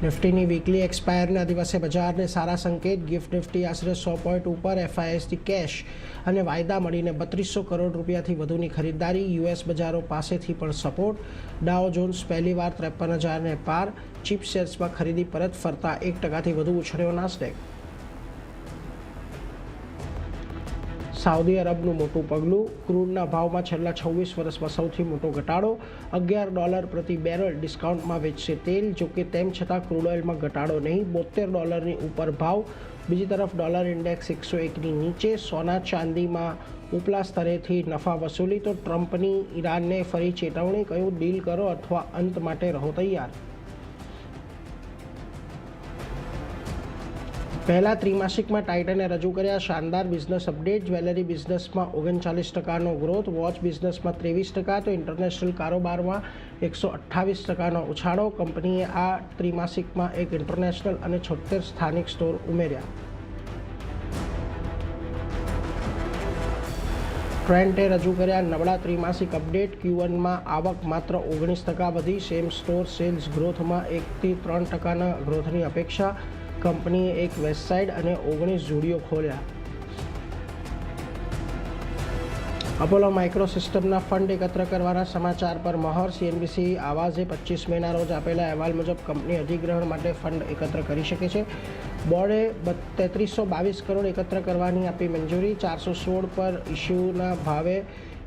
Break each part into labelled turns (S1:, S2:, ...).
S1: નિફ્ટીની weekly એક્સપાયરના દિવસે બજારને સારા સંકેત. ગિફ્ટ નિફ્ટી આશરે 100 પોઈન્ટ ઉપર. એફઆઈએસથી કેશ અને વાયદા મળીને 3200 કરોડ રૂપિયાથી વધુની ખરીદદારી. યુએસ બજારો પાસેથી પણ સપોર્ટ. ડાઉ જોન્સ પહેલીવાર 53,000ને પાર. ચીપ શેર્સમાં ખરીદી પરત ફરતા 1%થી વધુ ઉછળ્યો નાસ્ડેક. સાઉદી અરબનું મોટું પગલું. ક્રૂડના ભાવમાં છેલ્લા 26 વર્ષમાં સૌથી મોટો ઘટાડો. $11 પ્રતિ બેરલ ડિસ્કાઉન્ટમાં વેચશે તેલ. જોકે તેમ છતાં ક્રૂડ ઓઇલમાં ઘટાડો નહીં, $72ની ઉપર ભાવ. બીજી તરફ ડોલર ઇન્ડેક્સ 101ની નીચે. સોના ચાંદીમાં ઉપલા સ્તરેથી નફા વસૂલી. તો ટ્રમ્પની ઈરાનને ફરી ચેતવણી, કહ્યું ડીલ કરો અથવા અંત માટે રહો તૈયાર. પહેલા ત્રિમાસિકમાં ટાઇટને રજૂ કર્યા શાનદાર બિઝનેસ અપડેટ. જ્વેલરી બિઝનેસમાં 39%નો ગ્રોથ, વોચ બિઝનેસમાં 23%, તો ઇન્ટરનેશનલ કારોબારમાં 128%નો ઉછાળો. કંપનીએ આ ત્રિમાસિકમાં એક ઇન્ટરનેશનલ અને 76 સ્થાનિક સ્ટોર ઉમેર્યા. ટ્રેન્ટે રજૂ કર્યા નબળા ત્રિમાસિક અપડેટ. Q1માં આવક માત્ર 19% વધી. સેમ સ્ટોર સેલ્સ ગ્રોથમાં 1થી 3%ના ગ્રોથની અપેક્ષા. કંપનીએ એક વેબસાઇટ અને 19 જુડીઓ ખોલ્યા. અપોલો માઇક્રોસિસ્ટમના ફંડ એકત્ર કરવાના સમાચાર પર મહોર. CNBC આવાઝે 25 મેના રોજ આપેલા અહેવાલ મુજબ કંપની અધિગ્રહણ માટે ફંડ એકત્ર કરી શકે છે. બોર્ડે 3322 કરોડ એકત્ર કરવાની આપી મંજૂરી. 416 પર ઇસ્યુના ભાવે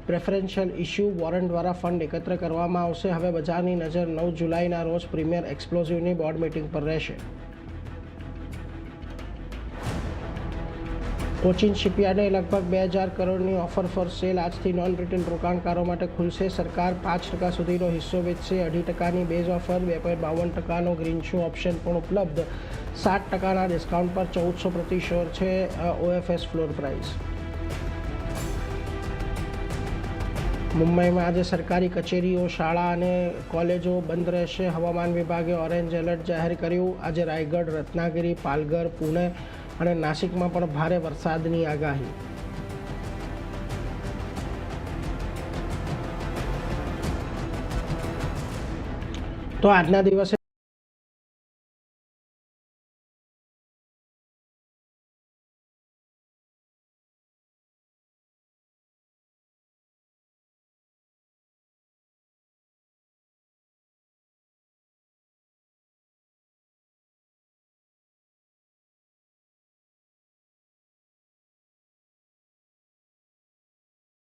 S1: પ્રેફરન્શિયલ ઇસ્યુ વોરંટ દ્વારા ફંડ એકત્ર કરવામાં આવશે. હવે બજારની નજર 9 જુલાઈના રોજ પ્રીમિયર એક્સપ્લોઝિવની બોર્ડ મીટિંગ પર રહેશે. કોચિન શિપયાર્ડે લગભગ 2000 કરોડની ઓફર ફોર સેલ આજથી નોન રિટેલ રોકાણકારો માટે ખુલશે. સરકાર 5% સુધીનો હિસ્સો વેચશે. 2.5%ની બેઝ ઓફર, 2.52%નો ગ્રીન શો ઓપ્શન પણ ઉપલબ્ધ. 7%ના ડિસ્કાઉન્ટ પર 1400 પ્રતિ શેર છે OFS ફ્લોર પ્રાઇસ. મુંબઈમાં આજે સરકારી કચેરીઓ, શાળા અને કોલેજો બંધ રહેશે. હવામાન વિભાગે ઓરેન્જ એલર્ટ જાહેર કર્યું. આજે રાયગઢ, રત્નાગિરી, પાલઘર, પુણે અને નાસિકમાં પણ ભારે વરસાદની આગાહી. તો આજના દિવસે